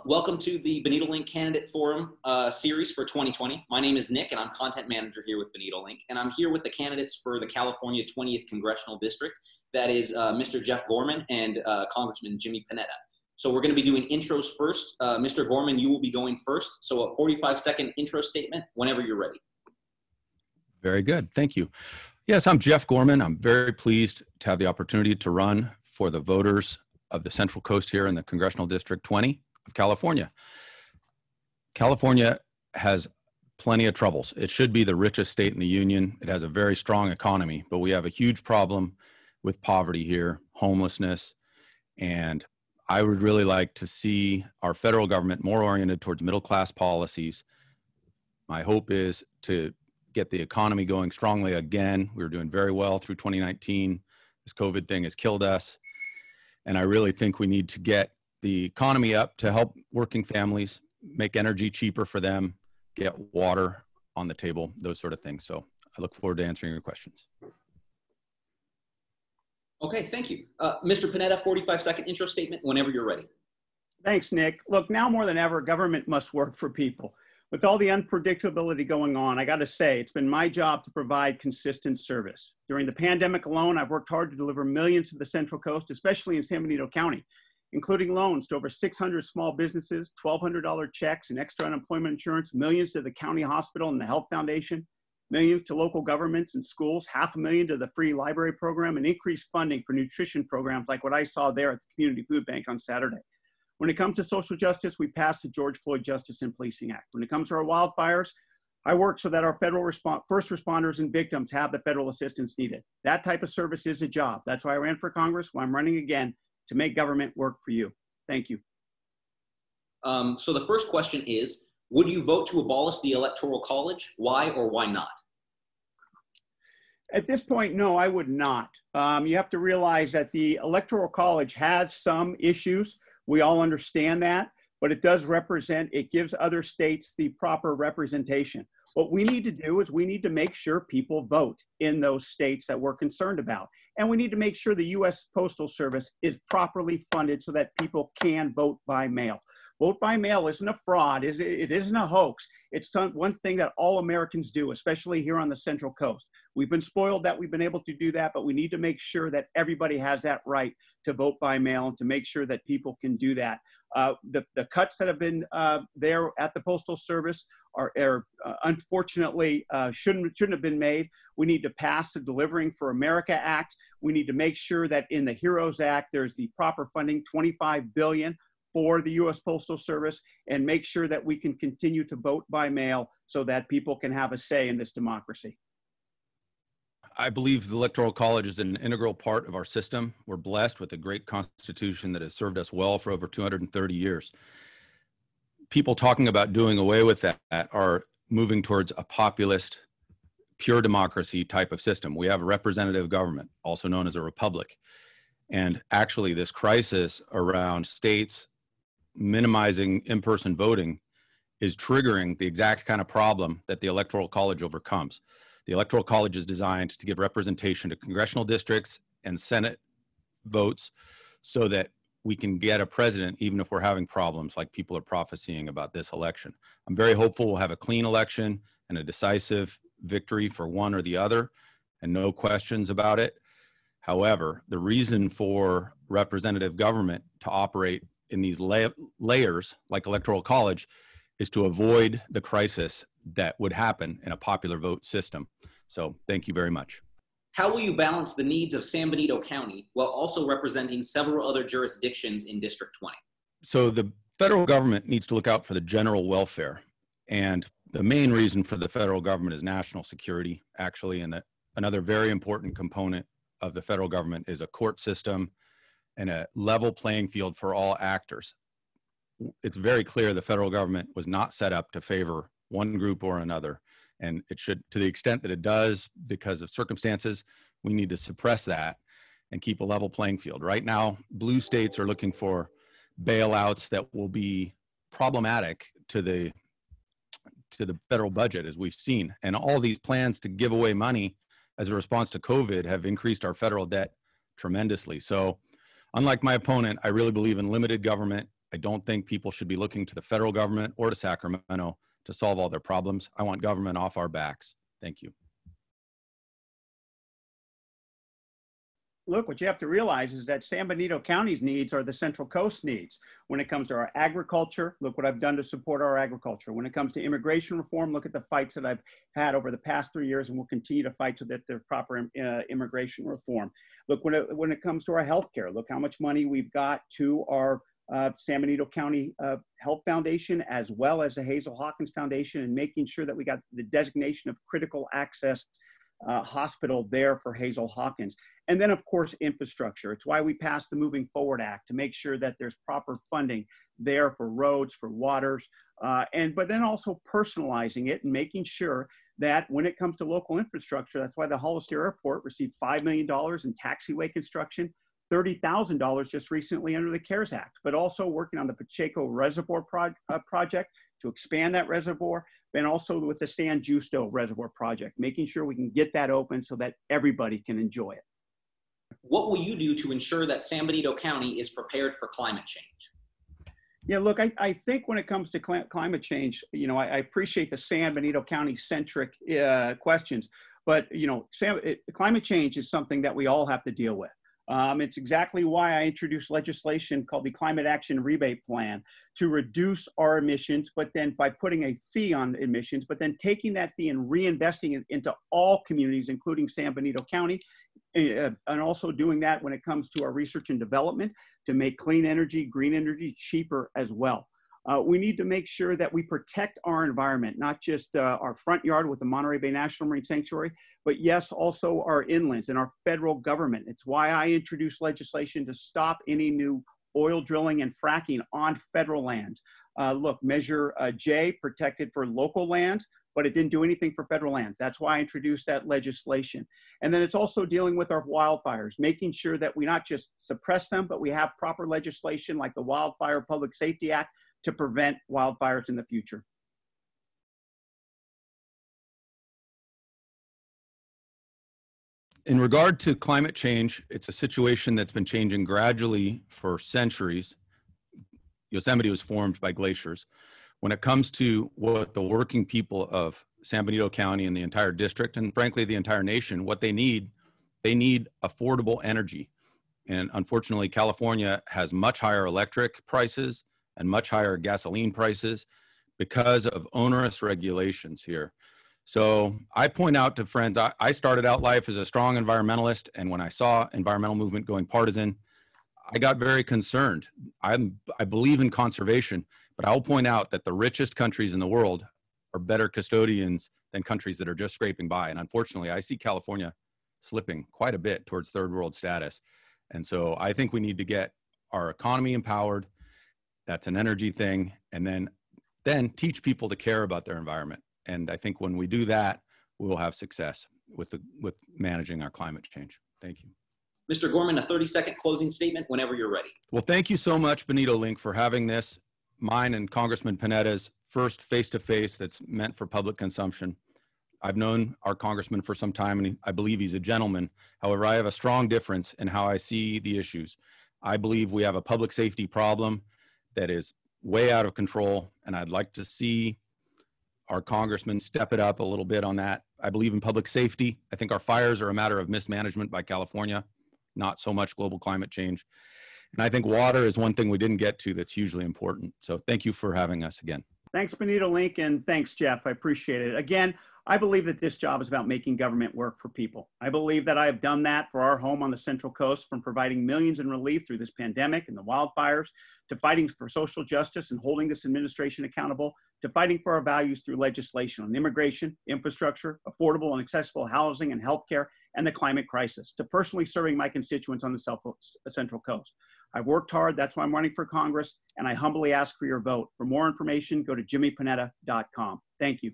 Welcome to the BenitoLink Candidate Forum series for 2020. My name is Nick, and I'm content manager here with BenitoLink. And I'm here with the candidates for the California 20th Congressional District. That is Mr. Jeff Gorman and Congressman Jimmy Panetta. So we're going to be doing intros first. Mr. Gorman, you will be going first. So a 45-second intro statement whenever you're ready. Very good. Thank you. Yes, I'm Jeff Gorman. I'm very pleased to have the opportunity to run for the voters of the Central Coast here in the Congressional District 20 of California. California has plenty of troubles. It should be the richest state in the union. It has a very strong economy, but we have a huge problem with poverty here, homelessness, and I would really like to see our federal government more oriented towards middle-class policies. My hope is to get the economy going strongly again. We were doing very well through 2019. This COVID thing has killed us. And I really think we need to get the economy up to help working families, make energy cheaper for them, get water on the table, those sort of things. So I look forward to answering your questions. Okay, thank you. Mr. Panetta, 45-second intro statement whenever you're ready. Thanks, Nick. Look, now more than ever, government must work for people. With all the unpredictability going on, I got to say, it's been my job to provide consistent service. During the pandemic alone, I've worked hard to deliver millions to the Central Coast, especially in San Benito County, including loans to over 600 small businesses, $1,200 checks and extra unemployment insurance, millions to the county hospital and the Health Foundation, millions to local governments and schools, $500,000 to the free library program, and increased funding for nutrition programs like what I saw there at the Community Food Bank on Saturday. When it comes to social justice, we passed the George Floyd Justice and Policing Act. When it comes to our wildfires, I work so that our federal first responders and victims have the federal assistance needed. That type of service is a job. That's why I ran for Congress, why I'm running again, to make government work for you. Thank you. So the first question is, would you vote to abolish the Electoral College? Why or why not? At this point, no, I would not. You have to realize that the Electoral College has some issues. We all understand that, but it does represent, it gives other states the proper representation. What we need to do is we need to make sure people vote in those states that we're concerned about. And we need to make sure the U.S. Postal Service is properly funded so that people can vote by mail. Vote by mail isn't a fraud, it isn't a hoax. It's one thing that all Americans do, especially here on the Central Coast. We've been spoiled that we've been able to do that, but we need to make sure that everybody has that right to vote by mail and to make sure that people can do that. The cuts that have been there at the Postal Service are unfortunately shouldn't have been made. We need to pass the Delivering for America Act. We need to make sure that in the HEROES Act, there's the proper funding, $25 billion for the U.S. Postal Service, and make sure that we can continue to vote by mail so that people can have a say in this democracy. I believe the Electoral College is an integral part of our system. We're blessed with a great constitution that has served us well for over 230 years. People talking about doing away with that are moving towards a populist, pure democracy type of system. We have a representative government, also known as a republic. And actually, this crisis around states minimizing in-person voting is triggering the exact kind of problem that the Electoral College overcomes. The Electoral College is designed to give representation to congressional districts and Senate votes so that we can get a president even if we're having problems like people are prophesying about this election. I'm very hopeful we'll have a clean election and a decisive victory for one or the other, and no questions about it. However, the reason for representative government to operate in these layers like Electoral College is to avoid the crisis that would happen in a popular vote system. So thank you very much. How will you balance the needs of San Benito County while also representing several other jurisdictions in District 20? So the federal government needs to look out for the general welfare. And the main reason for the federal government is national security, actually. And another very important component of the federal government is a court system and a level playing field for all actors. It's very clear the federal government was not set up to favor one group or another. And it should, to the extent that it does, because of circumstances, we need to suppress that and keep a level playing field. Right now, blue states are looking for bailouts that will be problematic to the federal budget, as we've seen. And all these plans to give away money as a response to COVID have increased our federal debt tremendously. So unlike my opponent, I really believe in limited government. I don't think people should be looking to the federal government or to Sacramento to solve all their problems. I want government off our backs. Thank you. Look, what you have to realize is that San Benito County's needs are the Central Coast needs. When it comes to our agriculture, look what I've done to support our agriculture. When it comes to immigration reform, look at the fights that I've had over the past 3 years and will continue to fight so that there's proper immigration reform. Look, when it comes to our healthcare, look how much money we've got to our San Benito County Health Foundation, as well as the Hazel Hawkins Foundation, and making sure that we got the designation of critical access hospital there for Hazel Hawkins. And then, of course, infrastructure. It's why we passed the Moving Forward Act, to make sure that there's proper funding there for roads, for waters, but then also personalizing it and making sure that when it comes to local infrastructure, that's why the Hollister Airport received $5 million in taxiway construction, $30,000 just recently under the CARES Act, but also working on the Pacheco Reservoir project to expand that reservoir, and also with the San Justo Reservoir project, making sure we can get that open so that everybody can enjoy it. What will you do to ensure that San Benito County is prepared for climate change? Yeah, look, I think when it comes to climate change, you know, I appreciate the San Benito County centric questions, but you know, climate change is something that we all have to deal with. It's exactly why I introduced legislation called the Climate Action Rebate Plan to reduce our emissions, but then by putting a fee on emissions, but then taking that fee and reinvesting it into all communities, including San Benito County, and also doing that when it comes to our research and development to make clean energy, green energy cheaper as well. We need to make sure that we protect our environment, not just our front yard with the Monterey Bay National Marine Sanctuary, but yes, also our inlands and our federal government. It's why I introduced legislation to stop any new oil drilling and fracking on federal lands. Look, Measure J protected for local lands, but it didn't do anything for federal lands. That's why I introduced that legislation. And then it's also dealing with our wildfires, making sure that we not just suppress them, but we have proper legislation like the Wildfire Public Safety Act to prevent wildfires in the future. In regard to climate change, it's a situation that's been changing gradually for centuries. Yosemite was formed by glaciers. When it comes to what the working people of San Benito County and the entire district, and frankly, the entire nation, what they need affordable energy. And unfortunately, California has much higher electric prices and much higher gasoline prices because of onerous regulations here. So I point out to friends, I started out life as a strong environmentalist, and when I saw environmental movement going partisan, I got very concerned. I believe in conservation, but I'll point out that the richest countries in the world are better custodians than countries that are just scraping by. And unfortunately, I see California slipping quite a bit towards third world status. And so I think we need to get our economy empowered. That's an energy thing. And then teach people to care about their environment. And I think when we do that, we'll have success with managing our climate change. Thank you. Mr. Gorman, a 30-second closing statement whenever you're ready. Well, thank you so much, BenitoLink, for having this, mine and Congressman Panetta's first face-to-face that's meant for public consumption. I've known our congressman for some time, and I believe he's a gentleman. However, I have a strong difference in how I see the issues. I believe we have a public safety problem that is way out of control, and I'd like to see our congressman step it up a little bit on that. I believe in public safety. I think our fires are a matter of mismanagement by California, not so much global climate change. And I think water is one thing we didn't get to that's hugely important. So thank you for having us again. Thanks, BenitoLink, and thanks, Jeff. I appreciate it. Again, I believe that this job is about making government work for people. I believe that I have done that for our home on the Central Coast, from providing millions in relief through this pandemic and the wildfires, to fighting for social justice and holding this administration accountable, to fighting for our values through legislation on immigration, infrastructure, affordable and accessible housing and healthcare, and the climate crisis, to personally serving my constituents on the Central Coast. I've worked hard. That's why I'm running for Congress, and I humbly ask for your vote. For more information, go to jimmypanetta.com. Thank you.